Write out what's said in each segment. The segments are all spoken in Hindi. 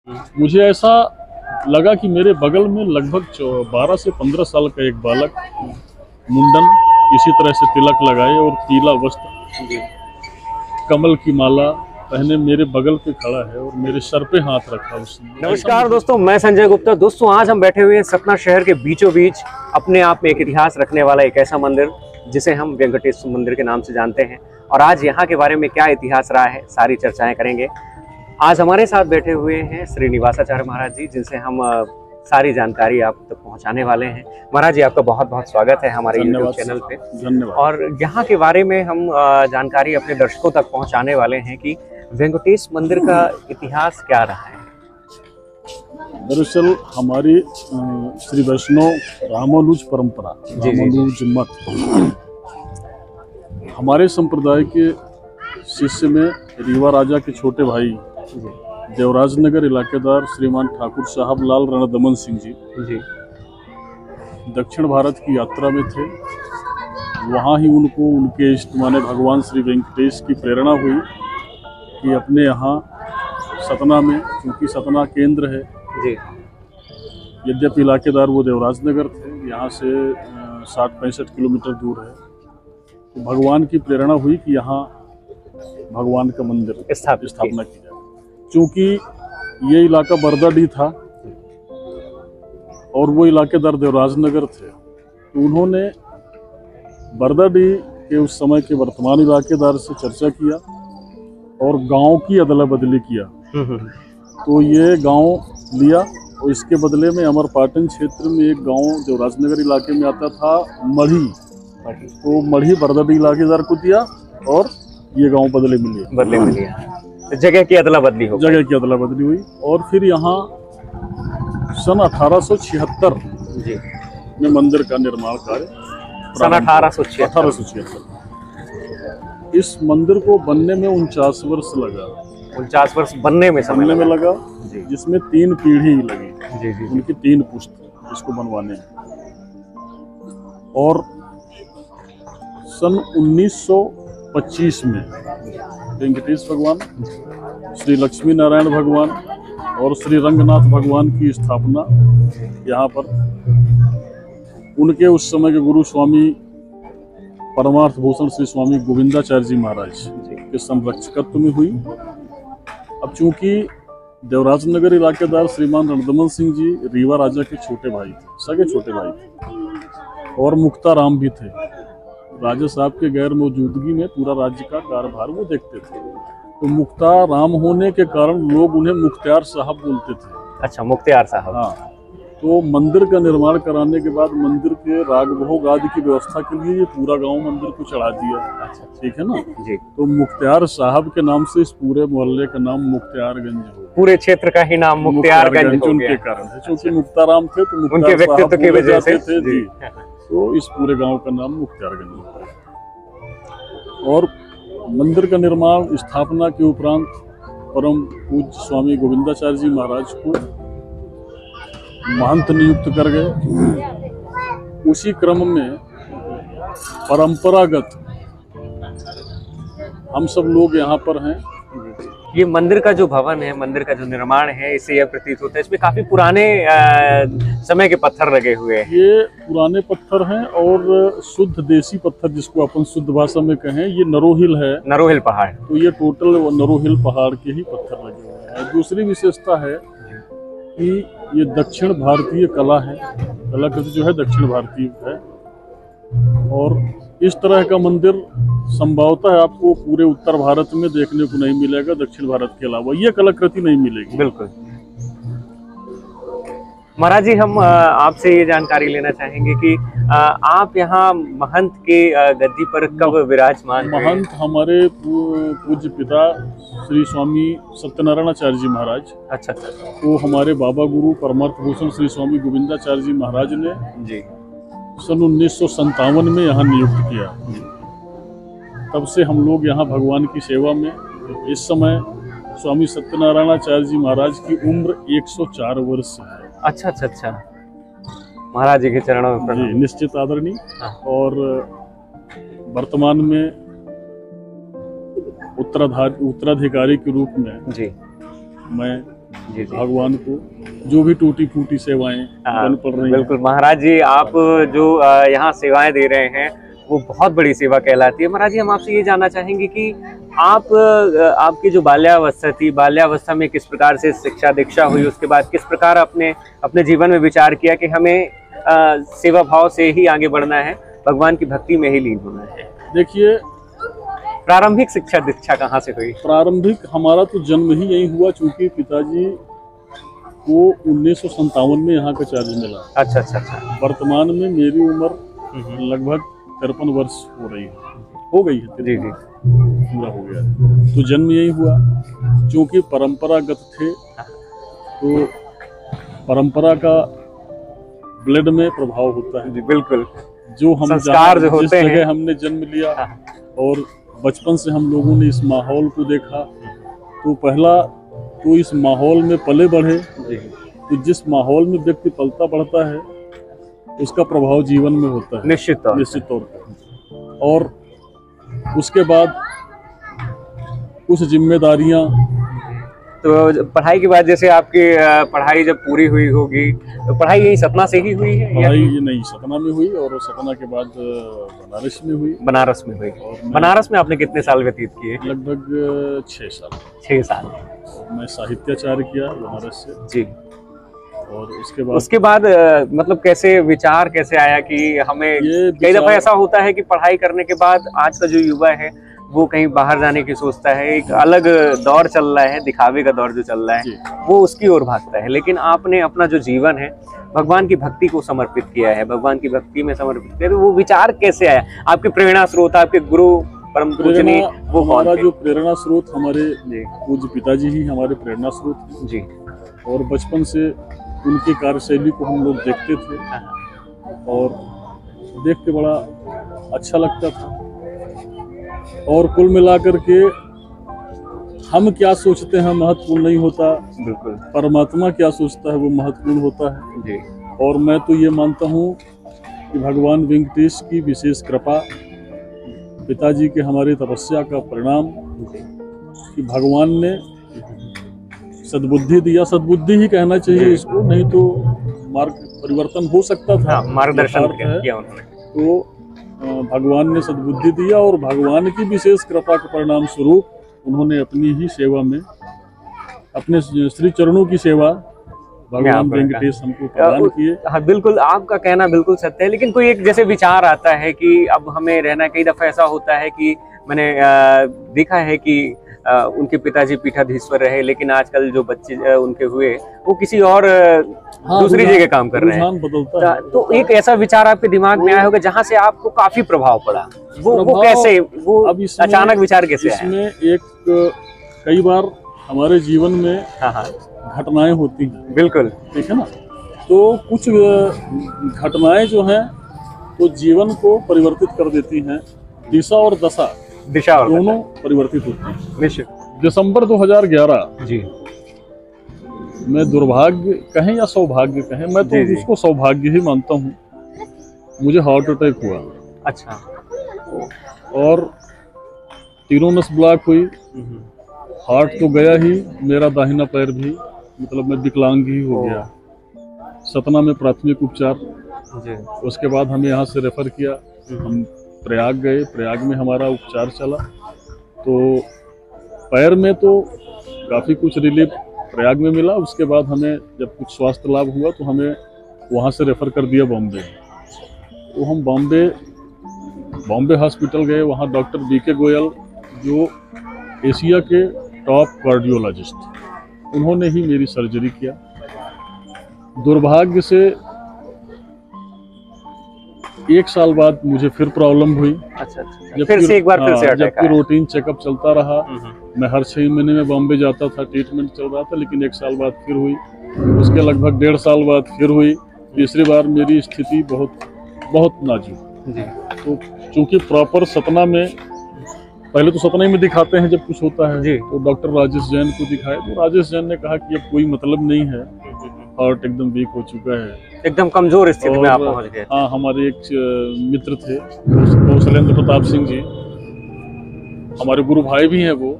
मुझे ऐसा लगा कि मेरे बगल में लगभग 12 से 15 साल का एक बालक मुंडन इसी तरह से तिलक लगाए और पीला वस्त्र कमल की माला पहने मेरे बगल पे खड़ा है और मेरे सर पे हाथ रखा उसने। नमस्कार दोस्तों, मैं संजय गुप्ता। दोस्तों, आज हम बैठे हुए हैं सतना शहर के बीचों बीच, अपने आप में एक इतिहास रखने वाला एक ऐसा मंदिर जिसे हम वेंकटेश मंदिर के नाम से जानते हैं। और आज यहाँ के बारे में क्या इतिहास रहा है, सारी चर्चाएं करेंगे। आज हमारे साथ बैठे हुए हैं श्रीनिवासाचार्य महाराज जी, जिनसे हम सारी जानकारी आप तक पहुंचाने वाले हैं। महाराज जी, आपका बहुत बहुत स्वागत है हमारे यूट्यूब चैनल पे। धन्यवाद। और यहाँ के बारे में हम जानकारी अपने दर्शकों तक पहुंचाने वाले हैं कि वेंकटेश मंदिर का इतिहास क्या रहा है। दरअसल हमारी श्री वैष्णव रामानुज परंपरा, रामानुज मत, हमारे संप्रदाय के शिष्य में रीवा राजा के छोटे भाई देवराजनगर इलाकेदार श्रीमान ठाकुर साहब लाल रणदमन सिंह जी दक्षिण भारत की यात्रा में थे। वहाँ ही उनको उनके इष्ट माने भगवान श्री वेंकटेश की प्रेरणा हुई कि अपने यहाँ सतना में, क्योंकि सतना केंद्र है जी, यद्यपि इलाकेदार वो देवराजनगर थे, यहाँ से 60-65 किलोमीटर दूर है। तो भगवान की प्रेरणा हुई कि यहाँ भगवान का मंदिर स्थापना की जाए। क्योंकि ये इलाका बरदाडीह था और वो इलाकेदार देवराजनगर थे, तो उन्होंने बरदाडीह के उस समय के वर्तमान इलाकेदार से चर्चा किया और गांव की अदला बदली किया। तो ये गांव लिया और इसके बदले में अमरपाटन क्षेत्र में एक गांव देवराजनगर इलाके में आता था, मढ़ी। तो मढ़ी बरदाडीह इलाकेदार को दिया और ये गांव बदले में लिया। जगह की अदला बदली हुई और फिर यहाँ सन 1876 में मंदिर का निर्माण कार्य, सन 1876। इस मंदिर को बनने में 49 वर्ष लगा। 49 वर्ष बनने में लगा, जिसमें 3 पीढ़ी लगी। उनकी 3 पुश्त इसको बनवाने में। और सन 1925 में वेंकटेश भगवान, श्री लक्ष्मी नारायण भगवान और श्री रंगनाथ भगवान की स्थापना यहाँ पर उनके उस समय के गुरु स्वामी परमार्थ भूषण श्री स्वामी गोविंदाचार्य जी महाराज के संरक्षकत्व में हुई। अब चूंकि देवराजनगर इलाकेदार श्रीमान रणदमन सिंह जी रीवा राजा के छोटे भाई थे, सगे छोटे भाई थे, और मुक्ताराम भी थे। राजा साहब के गैर मौजूदगी में पूरा राज्य का कारभार वो देखते थे। तो मुक्ताराम होने के कारण लोग उन्हें मुख्तियार साहब बोलते थे। अच्छा, मुख्तियार साहब। हाँ। तो मंदिर का निर्माण कराने के बाद मंदिर के राग भोग आदि की व्यवस्था के लिए ये पूरा गांव मंदिर को चढ़ा दिया। अच्छा, ठीक है ना जी। तो मुख्तियार साहब के नाम से इस पूरे मोहल्ले का नाम मुख्तियारगंज हो, पूरे क्षेत्र का ही नाम मुख्तियारगंज उनके कारण है। क्योंकि मुक्ताराम थे तो उनके व्यक्तित्व की वजह से थे जी। तो इस पूरे गांव का नाम मुख्तियारगंज होता है। और मंदिर का निर्माण स्थापना के उपरांत परम पूज्य स्वामी गोविंदाचार्य जी महाराज को महंत नियुक्त कर गए। उसी क्रम में परंपरागत हम सब लोग यहाँ पर हैं। ये मंदिर का जो भवन है, मंदिर का जो निर्माण है, इससे यह प्रतीत होता है इसमें काफी पुराने समय के पत्थर लगे हुए हैं। ये पुराने पत्थर हैं और शुद्ध देसी पत्थर, जिसको अपन शुद्ध भाषा में कहें, ये नरोहिल है, नरोहिल पहाड़। तो ये टोटल नरोहिल पहाड़ के ही पत्थर लगे हुए हैं। दूसरी विशेषता है कि ये दक्षिण भारतीय कला है, कलाकृति जो है दक्षिण भारतीय है। और इस तरह का मंदिर संभवतः आपको पूरे उत्तर भारत में देखने को नहीं मिलेगा, दक्षिण भारत के अलावा ये कलाकृति नहीं मिलेगी। बिल्कुल। महाराज जी, हम आपसे ये जानकारी लेना चाहेंगे कि आप यहाँ महंत के गद्दी पर कब विराजमान? महंत हमारे पूज्य पिता श्री स्वामी सत्यनारायणाचार्य जी महाराज। अच्छा। तो हमारे बाबा गुरु परमार्थ भूषण श्री स्वामी गोविंदाचार्य जी महाराज ने जी सन 1957 में यहाँ नियुक्त किया। तब से हम लोग यहाँ भगवान की सेवा में। इस समय स्वामी सत्यनारायणाचार्य जी महाराज की उम्र 104 वर्ष है। अच्छा अच्छा अच्छा। महाराज जी के चरणों में जी निश्चित आदरणीय। और वर्तमान में उत्तराधिकारी के रूप में जी मैं जी जी। भगवान को जो भी टूटी फूटी सेवाएं बन पड़ रही हैं। बिल्कुल महाराज जी, आप जो यहाँ सेवाएं दे रहे हैं वो बहुत बड़ी सेवा कहलाती है। महाराज जी, हम आपसे ये जानना चाहेंगे कि आप आपकी जो बाल्यावस्था थी, बाल्यावस्था में किस प्रकार से शिक्षा दीक्षा हुई, उसके बाद किस प्रकार आपने अपने जीवन में विचार किया कि हमें सेवा भाव से ही आगे बढ़ना है, भगवान की भक्ति में ही लीन होना है? देखिए, प्रारंभिक शिक्षा दीक्षा कहाँ से हुई? प्रारंभिक हमारा तो जन्म ही यही हुआ, चूंकि पिताजी को 1957 में यहाँ का चार्ज मिला। अच्छा अच्छा अच्छा। वर्तमान में मेरी उम्र लगभग 53 वर्ष हो रही है, हो गई है, जी जी, पूरा हो गया है। तो जन्म यही हुआ, क्योंकि परंपरागत थे, तो परंपरा का ब्लड में प्रभाव होता है। जी बिल्कुल। जो हम संस्कार जो जिस होते हैं, जगह हमने जन्म लिया और बचपन से हम लोगों ने इस माहौल को देखा, तो पहला तो इस माहौल में पले बढ़े। तो जिस माहौल में व्यक्ति पलता बढ़ता है उसका प्रभाव जीवन में होता है, निश्चित तौर पर। और उसके बाद कुछ जिम्मेदारियां, तो पढ़ाई के बाद जैसे आपकी पढ़ाई जब पूरी हुई होगी, तो पढ़ाई यही सतना से ही हुई है? पढ़ाई ये नहीं, सतना में हुई, और सतना के बाद बनारस में हुई। बनारस में हुई। बनारस में आपने कितने साल व्यतीत किए? लगभग 6 साल। 6 साल। मैं साहित्याचार्य किया बनारस से जी। और उसके बाद मतलब कैसे विचार कैसे आया कि हमें, कई दफा ऐसा होता है कि पढ़ाई करने के बाद आज का जो युवा है वो कहीं बाहर जाने की सोचता है, एक अलग दौर चल रहा है, दिखावे का दौर जो चल रहा है वो उसकी ओर भागता है, लेकिन आपने अपना जो जीवन है भगवान की भक्ति को समर्पित किया है, भगवान की भक्ति में समर्पित किया। तो वो विचार कैसे आया? आपके प्रेरणा स्रोत, आपके गुरु परम पूजनीय वो कौन थे? जो प्रेरणा स्रोत हमारे पूज्य पिताजी ही हमारे प्रेरणा स्रोत जी। और बचपन से उनकी कार्यशैली को हम लोग देखते थे और देख के बड़ा अच्छा लगता था। और कुल मिलाकर के हम क्या सोचते हैं महत्वपूर्ण नहीं होता, बिल्कुल परमात्मा क्या सोचता है वो महत्वपूर्ण होता है जी। और मैं तो ये मानता हूँ कि भगवान वेंकटेश की विशेष कृपा, पिताजी के हमारे तपस्या का परिणाम कि भगवान ने सद्बुद्धि दिया, सद्बुद्धि ही कहना चाहिए इसको, नहीं तो मार्ग परिवर्तन हो सकता था। मार्गदर्शन किया उन्होंने। तो भगवान ने सद्बुद्धि दिया और भगवान की विशेष कृपा के परिणाम स्वरूप उन्होंने अपनी ही सेवा में, अपने श्री चरणों की सेवा भगवान वेंकटेश हमको प्रदान किए। हाँ बिल्कुल, आपका कहना बिल्कुल सत्य है, लेकिन कोई एक जैसे विचार आता है कि अब हमें रहना, कई दफा ऐसा होता है कि मैंने देखा है कि उनके पिताजी पीठाधीश्वर रहे, लेकिन आजकल जो बच्चे उनके हुए वो किसी और दूसरी जगह काम कर रहे हैं, बदलता है। तो एक ऐसा विचार आपके दिमाग में आया होगा जहां से आपको काफी प्रभाव पड़ा, वो कैसे, वो अचानक विचार कैसे आया? इसमें एक कई बार हमारे जीवन में घटनाएं होती हैं, बिल्कुल ठीक है ना, तो कुछ घटनाएं जो हैं वो जीवन को परिवर्तित कर देती हैं, दिशा और दशा दोनों परिवर्तित होती हैं। निश्चित। दिसंबर 2011 जी मैं दुर्भाग्य कहें या सौभाग्य कहें, मैं तो उसको सौभाग्य ही मानता हूँ, मुझे हार्ट अटैक हुआ। अच्छा। और तीनों नस ब्लॉक हुई, हार्ट तो गया ही, मेरा दाहिना पैर भी, मतलब मैं विकलांग ही हो गया। सतना में प्राथमिक उपचार, उसके बाद हमें यहाँ से रेफर किया, हम प्रयाग गए, प्रयाग में हमारा उपचार चला, तो पैर में तो काफ़ी कुछ रिलीफ प्रयाग में मिला। उसके बाद हमें जब कुछ स्वास्थ्य लाभ हुआ तो हमें वहाँ से रेफर कर दिया बॉम्बे। तो हम बॉम्बे हॉस्पिटल गए, वहाँ डॉक्टर बीके गोयल जो एशिया के टॉप कार्डियोलॉजिस्ट, उन्होंने ही मेरी सर्जरी किया। दुर्भाग्य से 1 साल बाद मुझे फिर प्रॉब्लम हुई। अच्छा। फिर से एक बार फिर से अटैक आया। रूटीन चेकअप चलता रहा, मैं हर 6 महीने में बॉम्बे जाता था, ट्रीटमेंट चल रहा था, लेकिन 1 साल बाद फिर हुई, उसके लगभग 1.5 साल बाद फिर हुई। तीसरी बार मेरी स्थिति बहुत नाजुक जी। तो चूंकि प्रॉपर सतना में, पहले तो सतना में दिखाते हैं जब कुछ होता है जी, तो डॉक्टर राजेश जैन को दिखाए, तो राजेश जैन ने कहा कि अब कोई मतलब नहीं है, हार्ट एकदम वीक हो चुका है, एकदम कमजोर स्थिति में आप पहुंच गए। हाँ, हमारे एक मित्र थे कौशलेंद्र प्रताप सिंह जी, हमारे गुरु भाई भी हैं वो,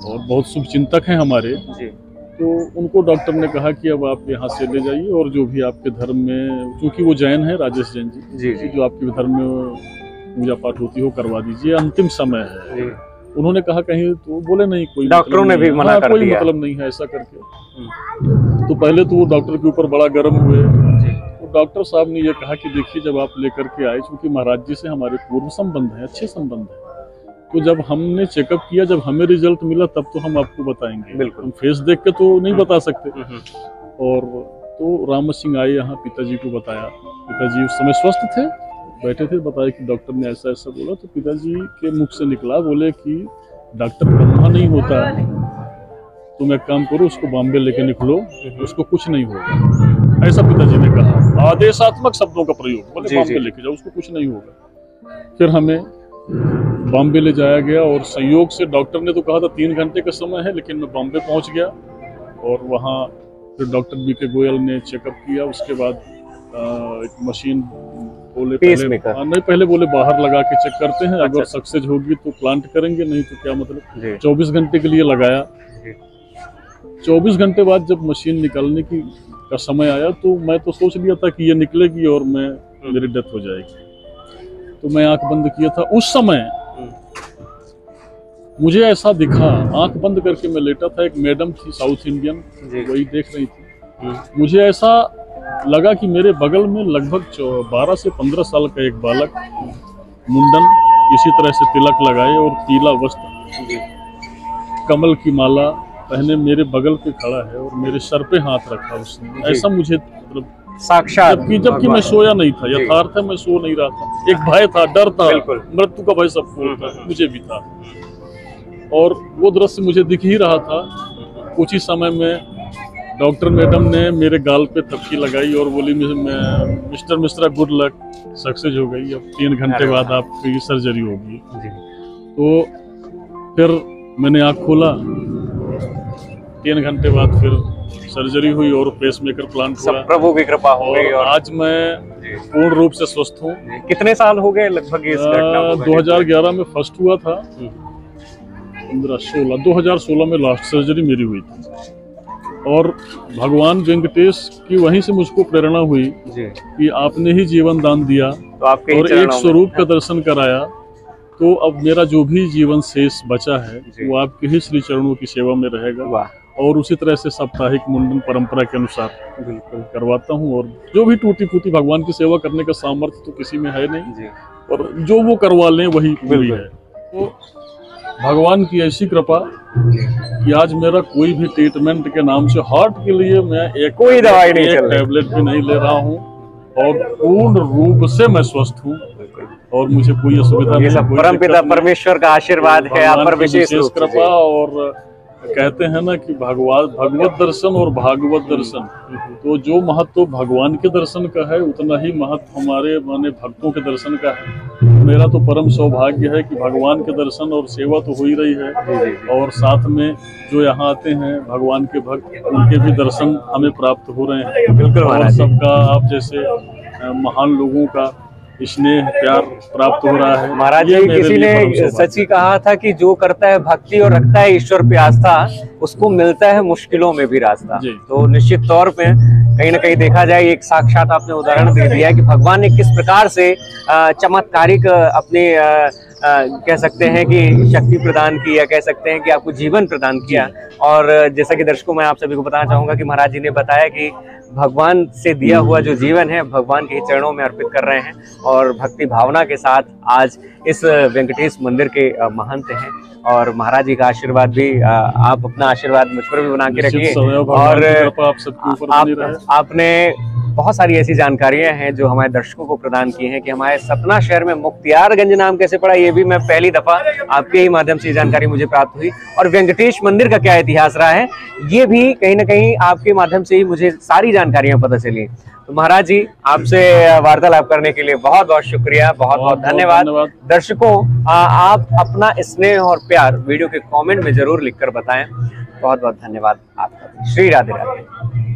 और बहुत शुभचिंतक हैं हमारे जी। तो उनको डॉक्टर ने कहा कि अब आप यहाँ से ले जाइए और जो भी आपके धर्म में, क्योंकि वो जैन है, राजेश जैन जी, जो आपके धर्म में पूजा पाठ होती हो करवा दीजिए, अंतिम समय है। उन्होंने कहा कहीं, तो बोले नहीं, कोई डॉक्टरों ने भी मना कर कोई दिया, मतलब नहीं है ऐसा करके। तो पहले तो वो डॉक्टर के ऊपर बड़ा गर्म हुए। तो डॉक्टर साहब ने ये कहा कि देखिए, जब आप लेकर के आए, क्योंकि महाराज जी से हमारे पूर्व संबंध है, अच्छे संबंध है, तो जब हमने चेकअप किया, जब हमें रिजल्ट मिला, तब तो हम आपको बताएंगे। बिल्कुल, हम फेस देख के तो नहीं बता सकते। और तो राम सिंह आए यहाँ, पिताजी को बताया। पिताजी उस समय स्वस्थ थे, बैठे थे, बताया कि डॉक्टर ने ऐसा ऐसा बोला। तो पिताजी के मुख से निकला, बोले कि डॉक्टर ब्रह्मा नहीं होता है, तुम एक काम करो, उसको बॉम्बे लेके निकलो, उसको कुछ नहीं होगा। ऐसा पिताजी ने कहा, आदेशात्मक शब्दों का प्रयोग, बोले बॉम्बे लेके जाओ, उसको कुछ नहीं होगा। फिर हमें बॉम्बे ले जाया गया और संयोग से डॉक्टर ने तो कहा था 3 घंटे का समय है, लेकिन मैं बॉम्बे पहुंच गया और वहाँ फिर डॉक्टर बीके गोयल ने चेकअप किया। उसके बाद एक मशीन बोले पहले बोले बाहर लगा के चेक करते हैं, अगर सक्सेस होगी तो प्लांट करेंगे, नहीं तो क्या मतलब। 24 घंटे के लिए लगाया। 24 घंटे बाद जब मशीन निकालने का समय आया, तो मैं तो सोच लिया था कि ये निकलेगी और मेरी डेथ हो जाएगी। तो मैं आंख बंद किया था। उस समय मुझे ऐसा दिखा, आंख बंद करके मैं लेटा था, एक मैडम थी साउथ इंडियन, वही देख रही थी। मुझे ऐसा लगा कि मेरे बगल में लगभग 12 से 15 साल का एक बालक, मुंडन इसी तरह से तिलक लगाए और पीला वस्त्र, कमल की माला पहने मेरे बगल पे खड़ा है और मेरे सर पे हाथ रखा उसने। ऐसा मुझे मतलब साक्षात, जबकि मैं सोया नहीं था, यथार्थ है, मैं सो नहीं रहा था। एक भय था, डर था, मृत्यु का भय सबको होता है, मुझे भी था। और वो दृश्य मुझे दिख ही रहा था। कुछ ही समय में डॉक्टर मैडम ने मेरे गाल पे थपकी लगाई और बोली, mister Mishra, good luck, success हो गई, अब 3 घंटे बाद आपकी सर्जरी होगी। तो फिर मैंने आँख खोला, 3 घंटे बाद फिर सर्जरी हुई और पेसमेकर प्लांट हुआ। प्रभु की कृपा हो गई और आज मैं पूर्ण रूप से स्वस्थ हूँ। कितने साल हो गए लगभग इस घटना को? 2011 में फर्स्ट हुआ था, 2016 में लास्ट सर्जरी मेरी हुई थी। और भगवान वेंकटेश की वहीं से मुझको प्रेरणा हुई कि आपने ही जीवन दान दिया, तो आपके और एक स्वरूप का दर्शन कराया। तो अब मेरा जो भी जीवन शेष बचा है वो आपके ही श्री चरणों की सेवा में रहेगा। और उसी तरह से साप्ताहिक मुंडन परंपरा के अनुसार बिल्कुल करवाता हूँ। और जो भी टूटी फूटी, भगवान की सेवा करने का सामर्थ्य तो किसी में है नहीं, और जो वो करवा लें वही पूरी है। तो भगवान की ऐसी कृपा कि आज मेरा कोई भी ट्रीटमेंट के नाम से, हार्ट के लिए मैं कोई दवाई नहीं, एक टैबलेट भी नहीं ले रहा हूँ, और पूर्ण रूप से मैं स्वस्थ हूँ और मुझे कोई असुविधा नहीं। सब परमपिता परमेश्वर का आशीर्वाद है, आप पर विशेष कृपा। और कहते हैं ना कि भगवत दर्शन और भागवत दर्शन, तो जो महत्व भगवान के दर्शन का है, उतना ही महत्व हमारे माने भक्तों के दर्शन का है। मेरा तो परम सौभाग्य है कि भगवान के दर्शन और सेवा तो हो ही रही है, और साथ में जो यहाँ आते हैं भगवान के भक्त, उनके भी दर्शन हमें प्राप्त हो रहे हैं। बिल्कुल, और सबका आप जैसे महान लोगों का स्नेह प्यार प्राप्त हो रहा है। महाराज जी, किसी ने सच ही कहा था कि जो करता है भक्ति और रखता है ईश्वर पे आस्था, उसको मिलता है मुश्किलों में भी रास्ता। तो निश्चित तौर पे कहीं ना कहीं देखा जाए, एक साक्षात आपने उदाहरण दे दिया कि भगवान ने किस प्रकार से चमत्कारिक अपने कह सकते हैं कि शक्ति प्रदान की, या कह सकते हैं कि आपको जीवन प्रदान किया। और जैसा कि दर्शकों, मैं आप सभी को बताना चाहूंगा कि महाराज जी ने बताया कि भगवान से दिया हुआ जो जीवन है भगवान के चरणों में अर्पित कर रहे हैं, और भक्ति भावना के साथ आज इस वेंकटेश मंदिर के महंत हैं। और महाराज जी का आशीर्वाद भी, आप अपना आशीर्वाद मुझ पर भी बना के रखिए। और आपने बहुत सारी ऐसी जानकारियां हैं जो हमारे दर्शकों को प्रदान की हैं कि हमारे सतना शहर में मुख्तियारगंज नाम कैसे पड़ा, ये भी मैं पहली दफा आपके ही माध्यम से जानकारी मुझे प्राप्त हुई। और वेंकटेश मंदिर का क्या इतिहास रहा है, ये भी कहीं ना कहीं आपके माध्यम से ही मुझे सारी जानकारियां पता चली। तो महाराज जी, आपसे वार्तालाप करने के लिए बहुत बहुत शुक्रिया, बहुत बहुत धन्यवाद। दर्शकों, आप अपना स्नेह और प्यार वीडियो के कमेंट में जरूर लिखकर बताएं। बहुत बहुत धन्यवाद आपका। श्री राधे राधे।